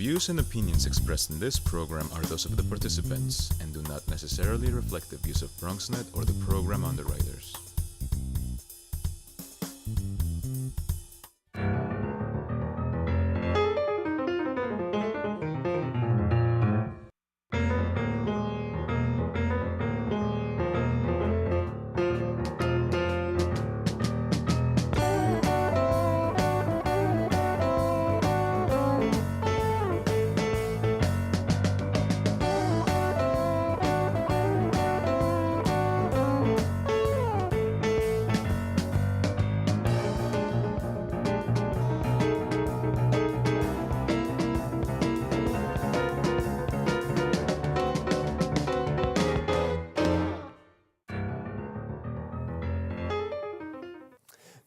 views and opinions expressed in this program are those of the participants and do not necessarily reflect the views of BronxNet or the program underwriters.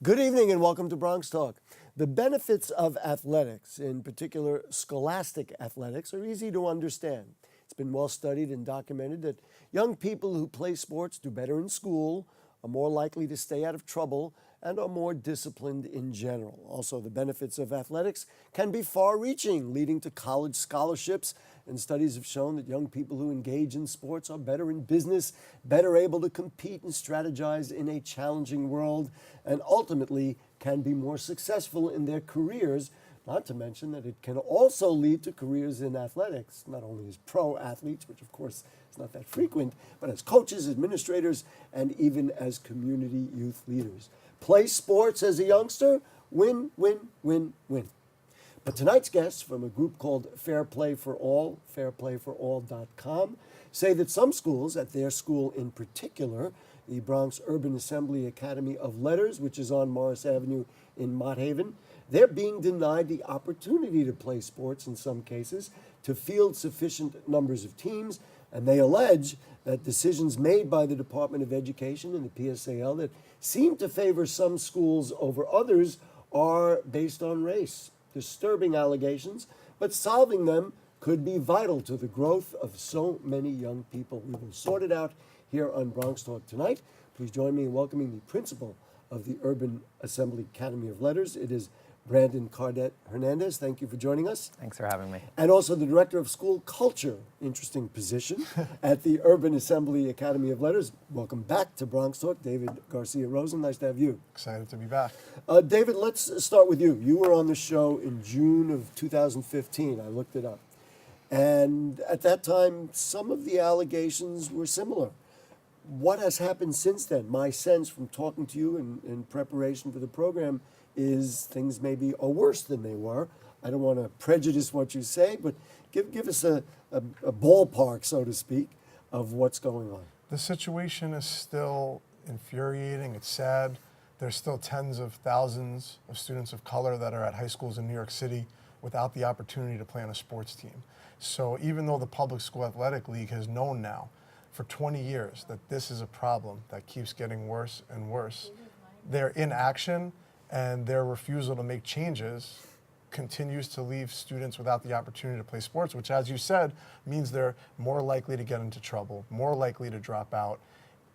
Good evening and welcome to BronxTalk. The benefits of athletics, in particular scholastic athletics, are easy to understand. It's been well studied and documented that young people who play sports do better in school, are more likely to stay out of trouble, and are more disciplined in general. Also, the benefits of athletics can be far-reaching, leading to college scholarships, and studies have shown that young people who engage in sports are better in business, better able to compete and strategize in a challenging world, and ultimately can be more successful in their careers, not to mention that it can also lead to careers in athletics, not only as pro athletes, which of course is not that frequent, but as coaches, administrators, and even as community youth leaders. Play sports as a youngster, win, win, win, win. But tonight's guests from a group called Fair Play for All, fairplayforall.com, say that some schools, at their school in particular, the Bronx Urban Assembly Academy of Letters, which is on Morris Avenue in Mott Haven, they're being denied the opportunity to play sports in some cases, to field sufficient numbers of teams, and they allege that decisions made by the Department of Education and the PSAL that seem to favor some schools over others are based on race. Disturbing allegations, but solving them could be vital to the growth of so many young people. We will sort it out here on BronxTalk tonight. Please join me in welcoming the principal of the Urban Assembly Academy of Letters. It is Brandon Cardet Hernandez. Thank you for joining us. Thanks for having me. And also the Director of School Culture, interesting position, at the Urban Assembly Academy of Letters. Welcome back to BronxTalk, David Garcia-Rosen. Nice to have you. Excited to be back. David, let's start with you. You were on the show in June of 2015. I looked it up. And at that time, some of the allegations were similar. What has happened since then? My sense from talking to you in preparation for the program is things maybe are worse than they were. I don't want to prejudice what you say, but give us a ballpark, so to speak, of what's going on. The situation is still infuriating. It's sad. There's still tens of thousands of students of color that are at high schools in New York City without the opportunity to play on a sports team. So even though the Public School Athletic League has known now for 20 years that this is a problem that keeps getting worse and worse, their inaction and their refusal to make changes continues to leave students without the opportunity to play sports, which, as you said, means they're more likely to get into trouble, more likely to drop out.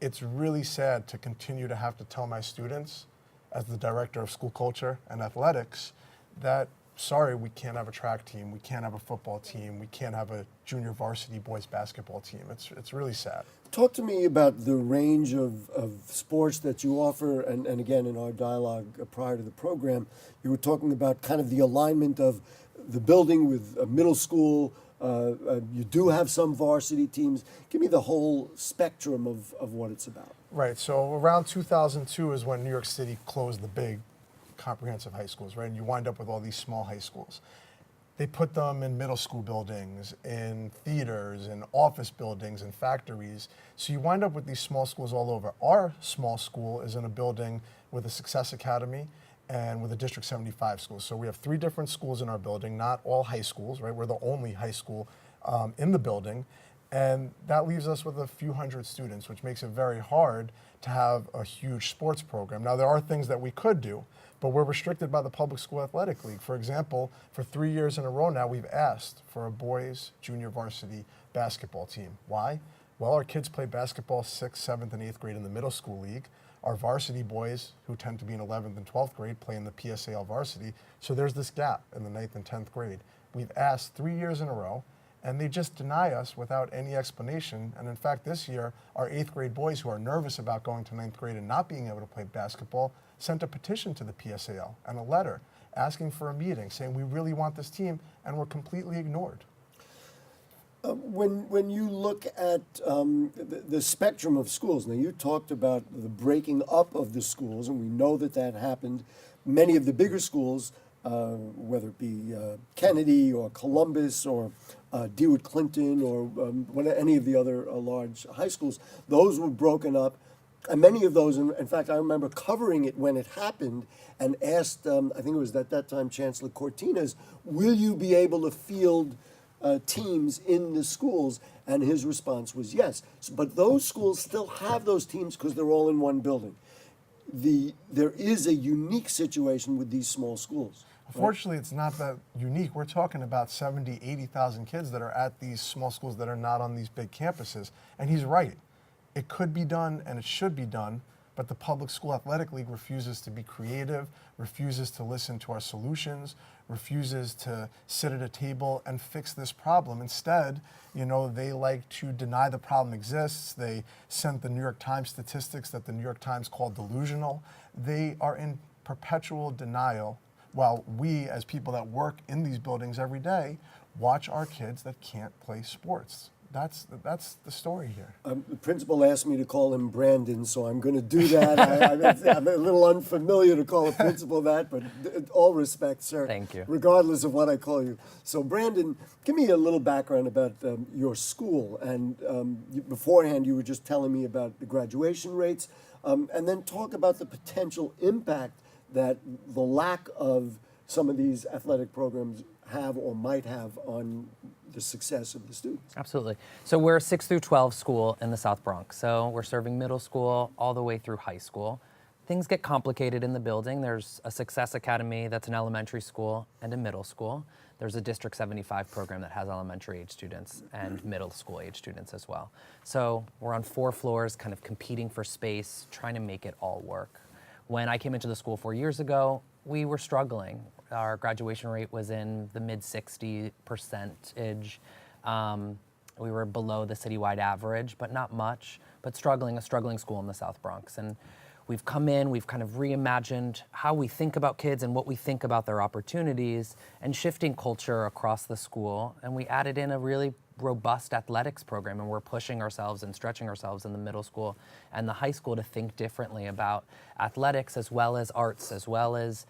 It's really sad to continue to have to tell my students, as the Director of School Culture and Athletics, that, sorry, we can't have a track team, we can't have a football team, we can't have a junior varsity boys basketball team. It's really sad. Talk to me about the range of sports that you offer, and again, in our dialogue prior to the program, you were talking about kind of the alignment of the building with a middle school. You do have some varsity teams. Give me the whole spectrum of what it's about. Right, so around 2002 is when New York City closed the big comprehensive high schools, right? And you wind up with all these small high schools. They put them in middle school buildings, in theaters, in office buildings, in factories. So you wind up with these small schools all over. Our small school is in a building with a Success Academy and with a District 75 school. So we have 3 different schools in our building, not all high schools, right? We're the only high school in the building. And that leaves us with a few hundred students, which makes it very hard to have a huge sports program. Now, there are things that we could do, but we're restricted by the Public School Athletic League. For example, for 3 years in a row now, we've asked for a boys junior varsity basketball team. Why? Well, our kids play basketball 6th, 7th, and 8th grade in the middle school league. Our varsity boys, who tend to be in 11th and 12th grade, play in the PSAL varsity. So there's this gap in the 9th and 10th grade. We've asked 3 years in a row, and they just deny us without any explanation. And in fact, this year, our 8th grade boys who are nervous about going to 9th grade and not being able to play basketball sent a petition to the PSAL and a letter asking for a meeting, saying we really want this team, and we're completely ignored. When you look at the spectrum of schools, now you talked about the breaking up of the schools, and we know that that happened. Many of the bigger schools, whether it be Kennedy or Columbus or DeWitt Clinton or any of the other large high schools, those were broken up. And many of those, in fact, I remember covering it when it happened and asked, I think it was at that time Chancellor Cortines, will you be able to field teams in the schools? And his response was yes. But those schools still have those teams because they're all in one building. There is a unique situation with these small schools. Unfortunately, it's not that unique. We're talking about 70, 80,000 kids that are at these small schools that are not on these big campuses. And he's right. It could be done and it should be done, but the Public School Athletic League refuses to be creative, refuses to listen to our solutions, refuses to sit at a table and fix this problem. Instead, they like to deny the problem exists. They sent the New York Times statistics that the New York Times called delusional. They are in perpetual denial while we, as people that work in these buildings every day, watch our kids that can't play sports. That's the story here. The principal asked me to call him Brandon, so I'm going to do that. I'm a little unfamiliar to call a principal that, but all respect, sir. Thank you. Regardless of what I call you. So, Brandon, give me a little background about your school. And beforehand, you were just telling me about the graduation rates, and then talk about the potential impact that the lack of some of these athletic programs have or might have on the success of the students. Absolutely. So we're a 6 through 12 school in the South Bronx. So we're serving middle school all the way through high school. Things get complicated in the building. There's a Success Academy that's an elementary school and a middle school. There's a District 75 program that has elementary age students and middle school age students as well. So we're on 4 floors, kind of competing for space, trying to make it all work. When I came into the school 4 years ago, we were struggling. Our graduation rate was in the mid-60%. We were below the citywide average, but not much, but a struggling school in the South Bronx. And we've come in, we've kind of reimagined how we think about kids and what we think about their opportunities and shifting culture across the school. And we added in a really robust athletics program, and we're pushing ourselves and stretching ourselves in the middle school and the high school to think differently about athletics as well as arts, as well as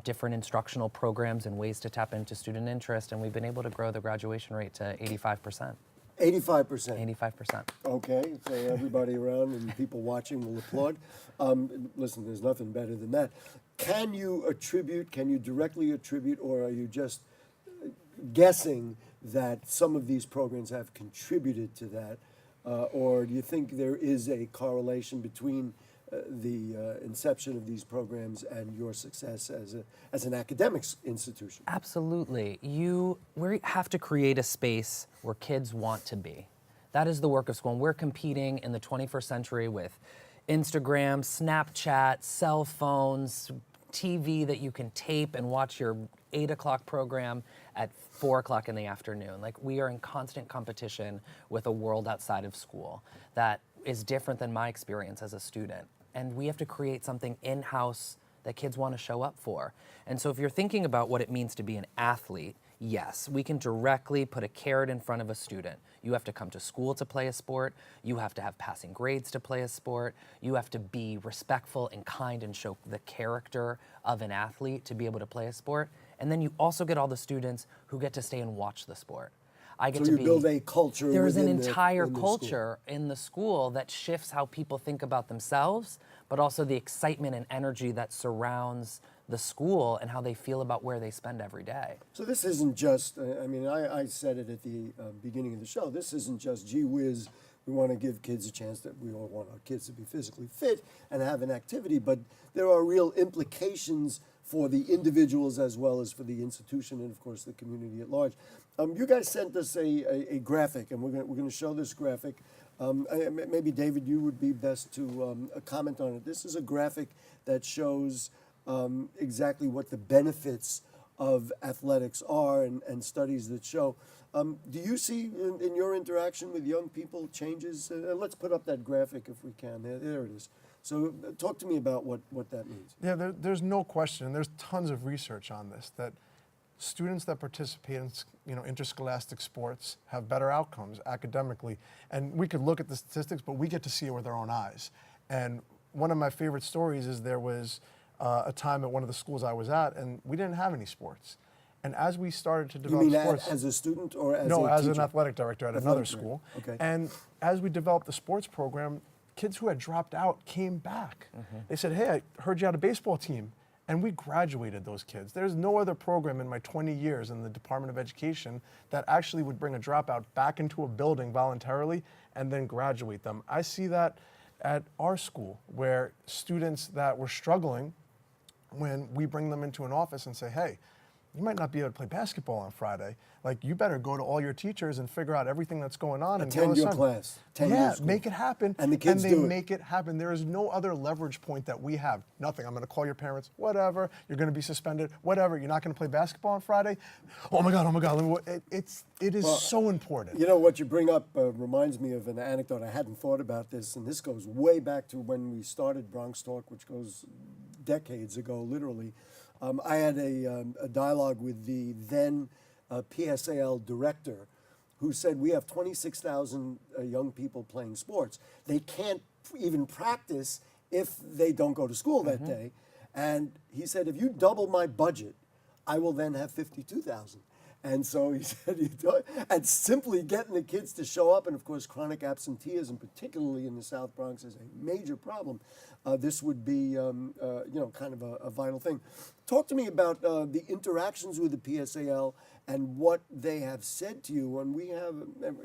different instructional programs and ways to tap into student interest. And we've been able to grow the graduation rate to 85%. 85%. 85%. Okay, so everybody around and people watching will applaud. Listen, there's nothing better than that. Can you directly attribute, or are you just guessing that some of these programs have contributed to that? Or do you think there is a correlation between the inception of these programs and your success as an academic institution? Absolutely. We have to create a space where kids want to be. That is the work of school. And we're competing in the 21st century with Instagram, Snapchat, cell phones, TV that you can tape and watch your 8 o'clock program at 4 o'clock in the afternoon. Like, we are in constant competition with a world outside of school that is different than my experience as a student. And we have to create something in-house that kids want to show up for. And so if you're thinking about what it means to be an athlete, yes, we can directly put a carrot in front of a student. You have to come to school to play a sport. You have to have passing grades to play a sport. You have to be respectful and kind and show the character of an athlete to be able to play a sport. And then you also get all the students who get to stay and watch the sport. Build a culture. There's an entire culture in the school that shifts how people think about themselves, but also the excitement and energy that surrounds the school and how they feel about where they spend every day. So this isn't just, I said it at the beginning of the show, this isn't just, gee whiz, we want to give kids a chance, that we all want our kids to be physically fit and have an activity, but there are real implications for the individuals as well as for the institution and, of course, the community at large. You guys sent us a graphic, and we're going to show this graphic. Maybe, David, you would be best to comment on it. This is a graphic that shows exactly what the benefits of athletics are, and studies that show. Do you see in your interaction with young people changes? Let's put up that graphic if we can. There it is. So talk to me about what that means. Yeah, there's no question, and there's tons of research on this, that students that participate in interscholastic sports have better outcomes academically. And we could look at the statistics, but we get to see it with our own eyes. And one of my favorite stories is there was a time at one of the schools I was at, and we didn't have any sports. And as we started to develop sports, as a student or as no, a as teacher? an athletic director at another school. Okay. And as we developed the sports program, kids who had dropped out came back. They said, "Hey, I heard you had a baseball team." And we graduated those kids. There's no other program in my 20 years in the Department of Education that actually would bring a dropout back into a building voluntarily and then graduate them. I see that at our school, where students that were struggling, when we bring them into an office and say, "Hey, you might not be able to play basketball on Friday. Like, you better go to all your teachers and figure out everything that's going on." Attend your class. Attend your school. Make it happen. And the kids they do it. make it happen. There is no other leverage point that we have. Nothing. I'm going to call your parents. Whatever. You're going to be suspended. Whatever. You're not going to play basketball on Friday. Oh my God. Oh my God. It is so important. You know, what you bring up reminds me of an anecdote. I hadn't thought about this, and this goes way back to when we started BronxTalk, which goes decades ago, literally. I had a dialogue with the then PSAL director, who said, we have 26,000 young people playing sports. They can't even practice if they don't go to school that day. And he said, if you double my budget, I will then have 52,000. And so he said, and simply getting the kids to show up, and of course chronic absenteeism, particularly in the South Bronx, is a major problem. This would be, kind of a vital thing. Talk to me about the interactions with the PSAL and what they have said to you. And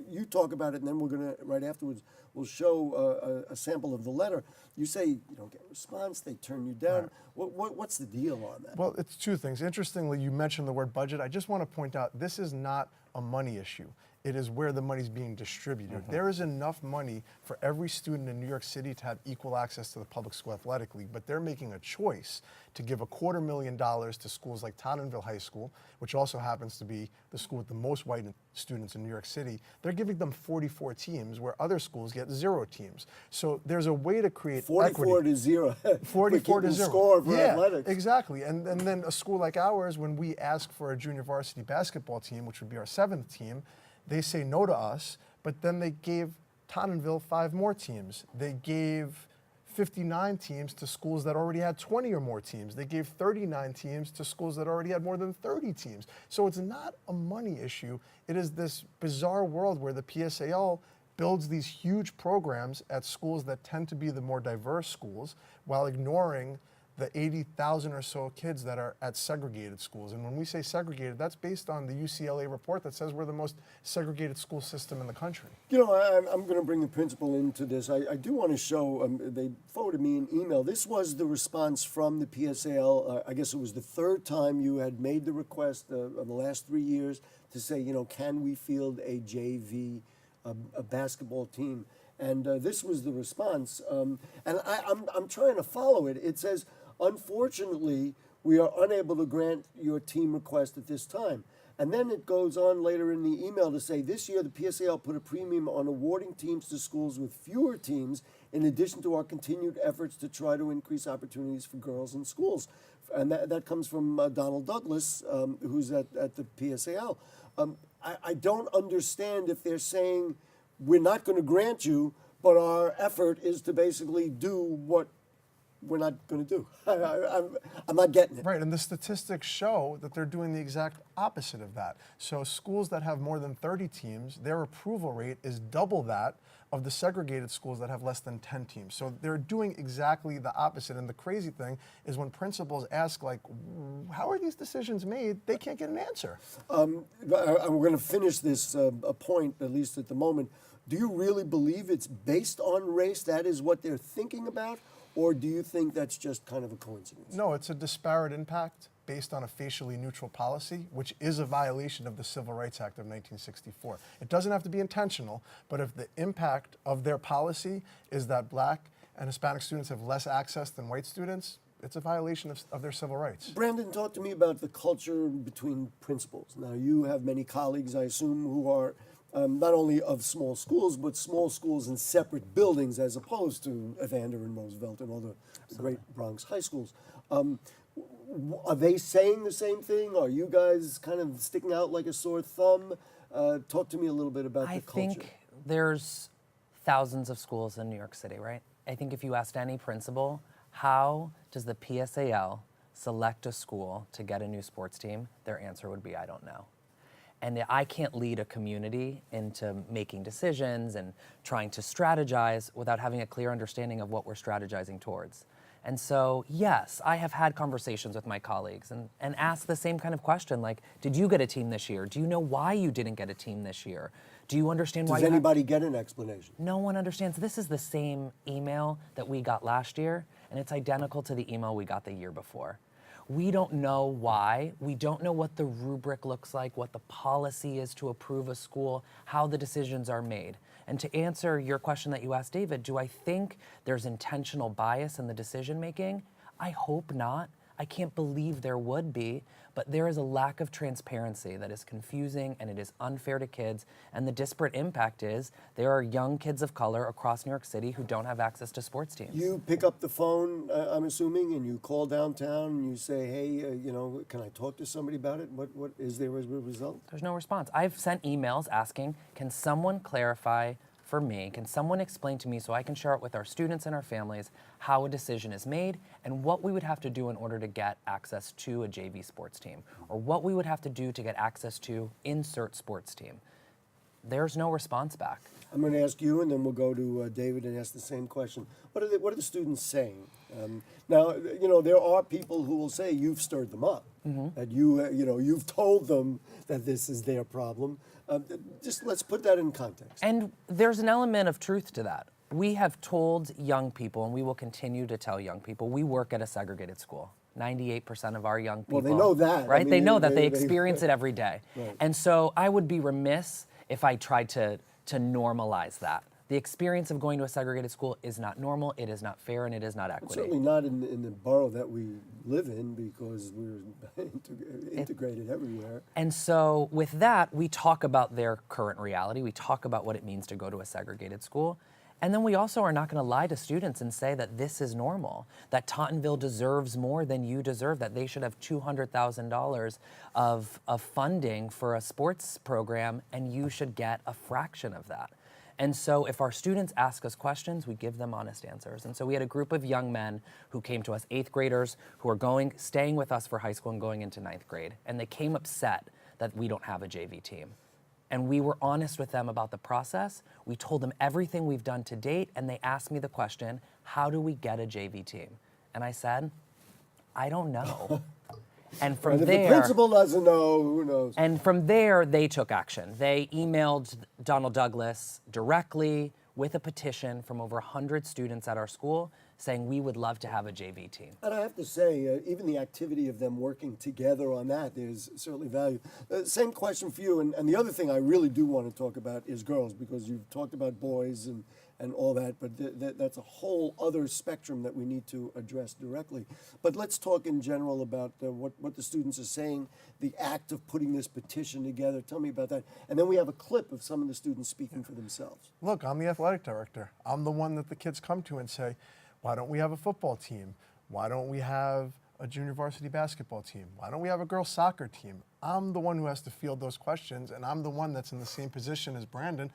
you talk about it, and then we're going to, right afterwards, we'll show a sample of the letter. You say you don't get a response, they turn you down. Right. What's the deal on that? Well, it's two things. Interestingly, you mentioned the word budget. I just want to point out, this is not a money issue. It is where the money's being distributed. There is enough money for every student in New York City to have equal access to the public school athletic league, but they're making a choice to give $250,000 to schools like Tottenville High School, which also happens to be the school with the most white students in New York City. They're giving them 44 teams, where other schools get 0 teams. So there's a way to create 44 equity. to 0. 44 to 0. Score for athletics. Exactly. And then a school like ours, when we ask for a junior varsity basketball team, which would be our 7th team, they say no to us, but then they gave Tottenville 5 more teams. They gave 59 teams to schools that already had 20 or more teams. They gave 39 teams to schools that already had more than 30 teams. So it's not a money issue. It is this bizarre world where the PSAL builds these huge programs at schools that tend to be the more diverse schools, while ignoring the 80,000 or so kids that are at segregated schools. And when we say segregated, that's based on the UCLA report that says we're the most segregated school system in the country. You know, I'm going to bring the principal into this. I do want to show, they forwarded me an email. This was the response from the PSAL. I guess it was the 3rd time you had made the request in the last 3 years to say, can we field a JV, a basketball team? And this was the response. And I'm trying to follow it. It says, unfortunately, we are unable to grant your team request at this time. And then it goes on later in the email to say, this year the PSAL put a premium on awarding teams to schools with fewer teams, in addition to our continued efforts to try to increase opportunities for girls in schools. And that comes from Donald Douglas, who's at the PSAL. I don't understand if they're saying, we're not going to grant you, but our effort is to basically do what we're not going to do. I'm not getting it. Right, and the statistics show that they're doing the exact opposite of that. So schools that have more than 30 teams, their approval rate is double that of the segregated schools that have less than 10 teams. So they're doing exactly the opposite. And the crazy thing is, when principals ask, like, how are these decisions made, they can't get an answer. I'm going to finish this point, at least at the moment. Do you really believe it's based on race? That is what they're thinking about? Or do you think that's just kind of a coincidence? No, it's a disparate impact based on a facially neutral policy, which is a violation of the Civil Rights Act of 1964. It doesn't have to be intentional, but if the impact of their policy is that Black and Hispanic students have less access than white students, it's a violation of their civil rights. Brandon, talk to me about the culture between principals. Now, you have many colleagues, I assume, who are not only of small schools, but small schools in separate buildings as opposed to Evander and Roosevelt and all the great Bronx high schools. Are they saying the same thing? Are you guys kind of sticking out like a sore thumb? Talk to me a little bit about the culture. I think there's thousands of schools in New York City, right? I think if you asked any principal, how does the PSAL select a school to get a new sports team, their answer would be, I don't know. And I can't lead a community into making decisions and trying to strategize without having a clear understanding of what we're strategizing towards. And so, yes, I have had conversations with my colleagues and asked the same kind of question, like, did you get a team this year? Do you know why you didn't get a team this year? Do you understand why Does anybody get an explanation? No one understands. This is the same email that we got last year, and it's identical to the email we got the year before. We don't know why. We don't know what the rubric looks like, what the policy is to approve a school, how the decisions are made. And to answer your question that you asked, David, do I think there's intentional bias in the decision making? I hope not. I can't believe there would be, but there is a lack of transparency that is confusing and it is unfair to kids. And the disparate impact is there are young kids of color across New York City who don't have access to sports teams. You pick up the phone, I'm assuming, and you call downtown and you say, hey, can I talk to somebody about it? What is there as a result? There's no response. I've sent emails asking, can someone clarify for me, can someone explain to me so I can share it with our students and our families how a decision is made and what we would have to do in order to get access to a JV sports team, or what we would have to do to get access to insert sports team. There's no response back. I'm going to ask you, and then we'll go to David and ask the same question. What are the students saying? Now, there are people who will say you've stirred them up, that you've told them that this is their problem. Just let's put that in context. And there's an element of truth to that. We have told young people, and we will continue to tell young people, we work at a segregated school. 98% of our young people. Well, they know that. Right? I mean, they know that. They experience it every day. Right. And so I would be remiss if I tried to normalize that. The experience of going to a segregated school is not normal, it is not fair, and it is not equity. Certainly not in the borough that we live in, because we're integrated everywhere. And so with that, we talk about their current reality. We talk about what it means to go to a segregated school. And then we also are not going to lie to students and say that this is normal, that Tottenville deserves more than you deserve, that they should have $200,000 of funding for a sports program, and you should get a fraction of that. And so if our students ask us questions, we give them honest answers. And so we had a group of young men who came to us, 8th graders, who are staying with us for high school and going into 9th grade. And they came upset that we don't have a JV team. And we were honest with them about the process. We told them everything we've done to date, and they asked me the question, how do we get a JV team? And I said, I don't know. And from And if there, the principal doesn't know, who knows? and from there, they took action. They emailed Donald Douglas directly with a petition from over 100 students at our school saying we would love to have a JV team. And I have to say, even the activity of them working together on that, there's certainly value. Same question for you, and the other thing I really do want to talk about is girls, because you've talked about boys and all that, but that's a whole other spectrum that we need to address directly. But let's talk in general about what the students are saying, the act of putting this petition together. Tell me about that. And then we have a clip of some of the students speaking for themselves. Look, I'm the athletic director. I'm the one that the kids come to and say, why don't we have a football team? Why don't we have a junior varsity basketball team? Why don't we have a girls soccer team? I'm the one who has to field those questions, and I'm the one that's in the same position as Brandon.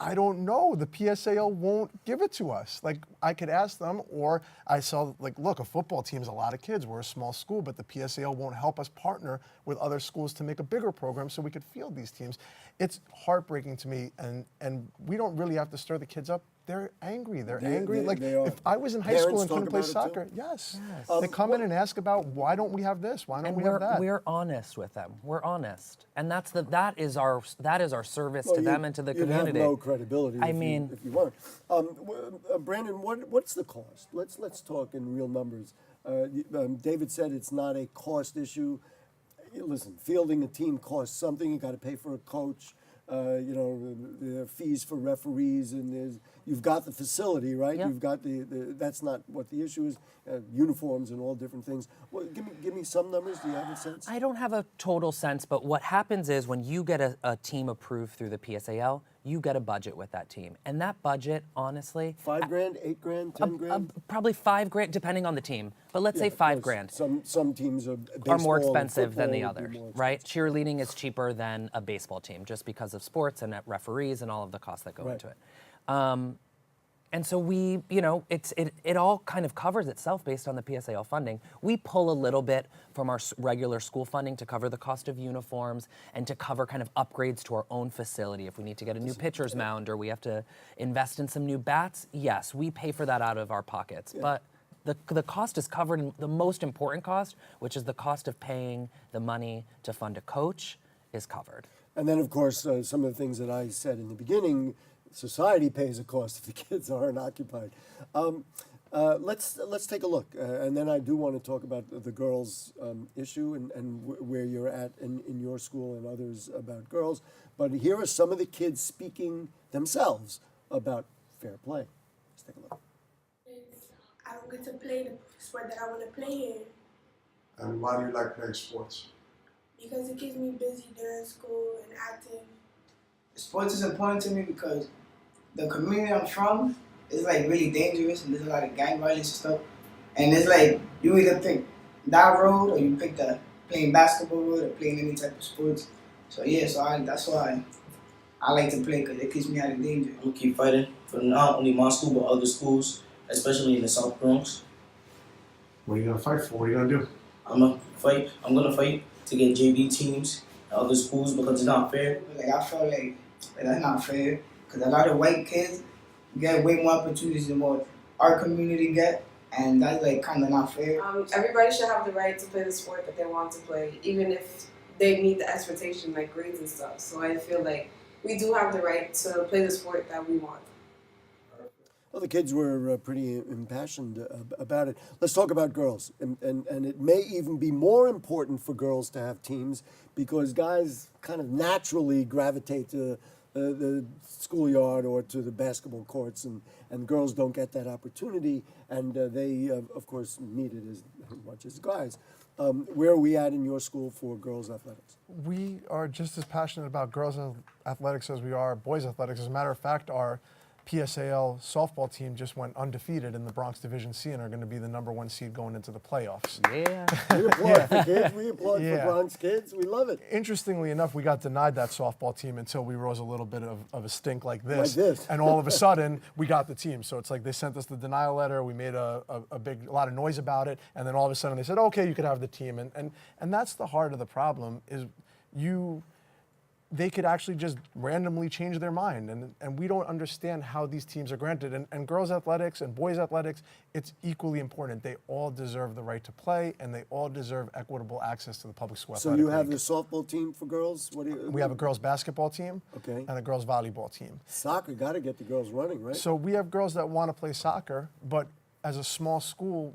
I don't know. The PSAL won't give it to us. Like, I could ask them, or I saw, like, look, a football team is a lot of kids. We're a small school, but the PSAL won't help us partner with other schools to make a bigger program so we could field these teams. It's heartbreaking to me, and we don't really have to stir the kids up. They're angry. They're angry. Like, if I was in high school and couldn't play soccer, yes. They come in and ask about, why don't we have this? Why don't we have that? We're honest with them. We're honest, and that is our service to them and to the community. You'd have no credibility. I mean, if you weren't. Brandon, what's the cost? Let's talk in real numbers. David said it's not a cost issue. Listen, fielding a team costs something. You got to pay for a coach. the fees for referees, and you've got the facility, right? Yeah. You've got that's not what the issue is. Uniforms and all different things. Well, give me some numbers. Do you have a sense? I don't have a total sense, but what happens is when you get a team approved through the PSAL, you get a budget with that team. And that budget, honestly, $5 grand, $8 grand, 10 grand? probably $5 grand, depending on the team. But let's say $5 grand. Some teams are More baseball and expensive than the football would be others, more right? Cheerleading is cheaper than a baseball team just because of sports and referees and all of the costs that go into it. And so we, it all kind of covers itself based on the PSAL funding. We pull a little bit from our regular school funding to cover the cost of uniforms and to cover kind of upgrades to our own facility. If we need to get a new pitcher's mound or we have to invest in some new bats, yes, we pay for that out of our pockets. But the cost is covered in the most important cost, which is the cost of paying the money to fund a coach, is covered. And then, of course, some of the things that I said in the beginning, society pays a cost if the kids aren't occupied. Let's take a look, and then I do want to talk about the girls' issue and where you're at in your school and others about girls. But here are some of the kids speaking themselves about fair play. Let's take a look. I don't get to play the sport that I want to play in And why do you like playing sports? because it keeps me busy during school and acting. Sports is important to me because the community I'm from is like really dangerous and there's a lot of gang violence and stuff. And it's like you either pick that road or you pick the playing basketball road or playing any type of sports. So yeah, that's why I like to play because it keeps me out of danger. I'm gonna keep fighting for not only my school but other schools, especially in the South Bronx. What are you gonna fight for? What are you gonna do? I'm gonna fight to get JV teams and other schools because it's not fair. Like I feel like that's not fair because a lot of white kids get way more opportunities than what our community get, and that's like kind of not fair. Everybody should have the right to play the sport that they want to play, even if they meet the expectation like grades and stuff. So I feel like we do have the right to play the sport that we want. Well, the kids were pretty impassioned about it. Let's talk about girls. And it may even be more important for girls to have teams because guys kind of naturally gravitate to the schoolyard or to the basketball courts, and girls don't get that opportunity, and they, of course, need it as much as guys. Where are we at in your school for girls' athletics? We are just as passionate about girls' athletics as we are boys' athletics. As a matter of fact, our PSAL softball team just went undefeated in the Bronx Division C and are going to be the #1 seed going into the playoffs. Yeah. We applaud for kids. We applaud for Yeah. Bronx kids. We love it. Interestingly enough, we got denied that softball team until we rose a little bit of a stink like this. Like this. And all of a sudden, we got the team. So it's like they sent us the denial letter. We made a lot of noise about it. And then all of a sudden they said, okay, you could have the team. And that's the heart of the problem is they could actually just randomly change their mind. And we don't understand how these teams are granted. And girls' athletics and boys' athletics, it's equally important. They all deserve the right to play, and they all deserve equitable access to the public school So athletic you have league. the softball team for girls? What do you? We have a girls' basketball team Okay. and a girls' volleyball team. Soccer, got to get the girls running, right? So we have girls that want to play soccer, but as a small school,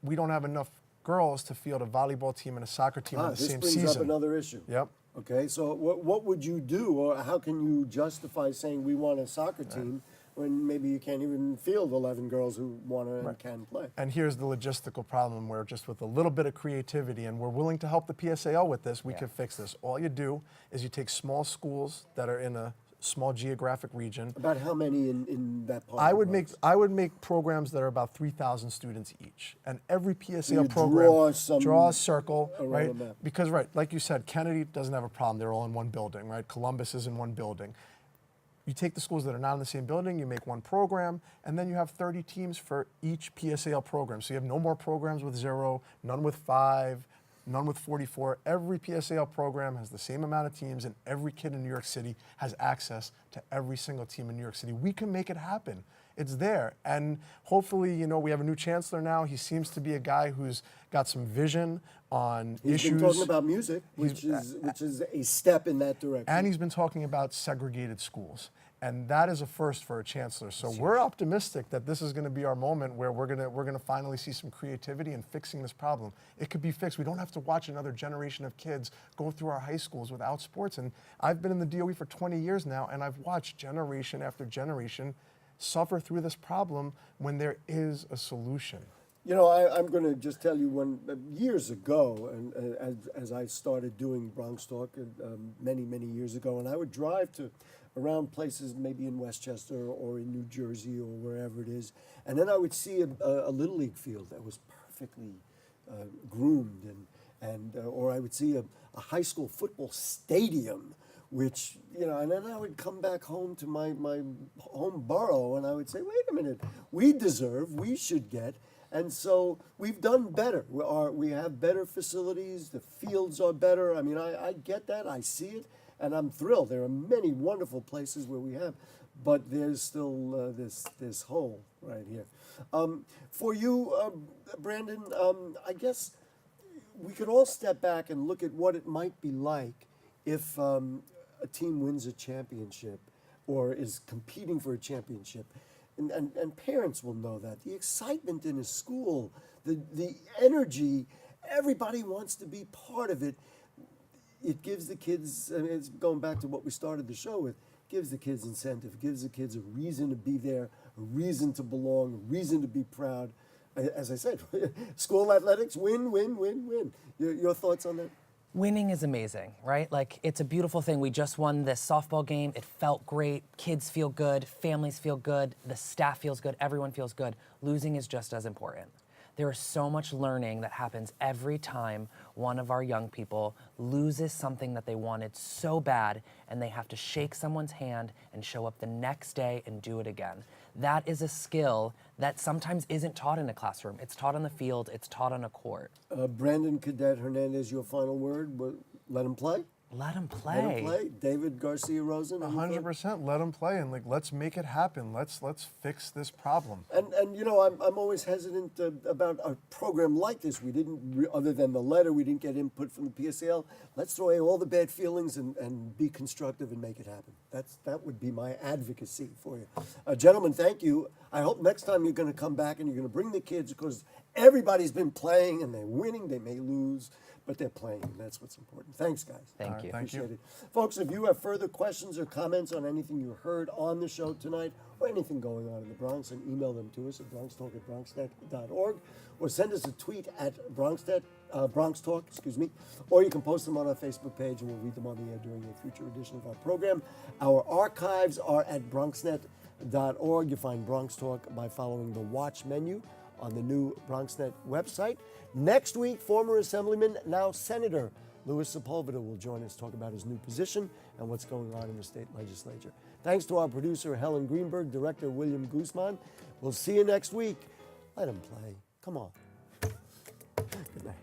we don't have enough girls to field a volleyball team and a soccer team in the this same brings season. up another issue. Yep. Okay, so what would you do, or how can you justify saying we want a soccer team when maybe you can't even field 11 girls who want to and can play? And here's the logistical problem where just with a little bit of creativity, and we're willing to help the PSAL with this, we can fix this. All you do is you take small schools that are in a small geographic region. About how many in that part? I of would the make Bronx? programs that are about 3,000 students each, and every PSAL you program draw a circle, around right? the map. Because like you said, Kennedy doesn't have a problem; they're all in one building, right? Columbus is in one building. You take the schools that are not in the same building, you make one program, and then you have 30 teams for each PSAL program. So you have no more programs with 0, none with 5. None with 44. Every PSAL program has the same amount of teams, and every kid in New York City has access to every single team in New York City. We can make it happen. It's there. And hopefully, we have a new chancellor now. He seems to be a guy who's got some vision on He's issues. been talking about music, which is a step in that direction. And he's been talking about segregated schools. And that is a first for a chancellor. So we're optimistic that this is going to be our moment where we're going to finally see some creativity in fixing this problem. It could be fixed. We don't have to watch another generation of kids go through our high schools without sports. And I've been in the DOE for 20 years now, and I've watched generation after generation suffer through this problem when there is a solution. You know, I'm going to just tell you years ago, and as I started doing BronxTalk many, many years ago, and I would drive to around places maybe in Westchester or in New Jersey or wherever it is, and then I would see a Little League field that was perfectly groomed, or I would see a high school football stadium, which, you know, and then I would come back home to my home borough and I would say, wait a minute, we should get. And so we've done better. We have better facilities. The fields are better. I mean, I get that. I see it, and I'm thrilled. There are many wonderful places where we have, but there's still this hole right here. For you, Brandon, I guess we could all step back and look at what it might be like if a team wins a championship or is competing for a championship. And parents will know that. The excitement in a school, the energy, everybody wants to be part of it. It gives the kids, I mean, it's going back to what we started the show with, gives the kids incentive, gives the kids a reason to be there, a reason to belong, a reason to be proud. As I said, school athletics, win, win, win, win. Your thoughts on that? Winning is amazing, right? Like, it's a beautiful thing. We just won this softball game. It felt great. Kids feel good. Families feel good. The staff feels good. Everyone feels good. Losing is just as important. There is so much learning that happens every time one of our young people loses something that they wanted so bad, and they have to shake someone's hand and show up the next day and do it again. That is a skill that sometimes isn't taught in a classroom. It's taught on the field. It's taught on a court. Brandon Cadet Hernandez, your final word. Let him play? Let him play. Let him play. David Garcia Rosen. 100%. Let them play, and let's make it happen. Let's fix this problem. And you know, I'm always hesitant about a program like this. We didn't, other than the letter, we didn't get input from the PSAL. Let's throw away all the bad feelings and be constructive and make it happen. That would be my advocacy for you. Gentlemen, thank you. I hope next time you're going to come back and you're going to bring the kids, because everybody's been playing and they're winning. They may lose, but they're playing, and that's what's important. Thanks, guys. Thank you. Appreciate it. Folks, if you have further questions or comments on anything you heard on the show tonight or anything going on in the Bronx, and email them to us at BronxTalk@BronxNet.org, or send us a tweet at BronxTalk, or you can post them on our Facebook page and we'll read them on the air during a future edition of our program. Our archives are at BronxNet.org. You find Bronx Talk by following the watch menu on the new BronxNet website. Next week, former Assemblyman, now Senator Louis Sepulveda will join us to talk about his new position and what's going on in the state legislature. Thanks to our producer, Helen Greenberg, director, William Guzman. We'll see you next week. Let him play. Come on. Good night.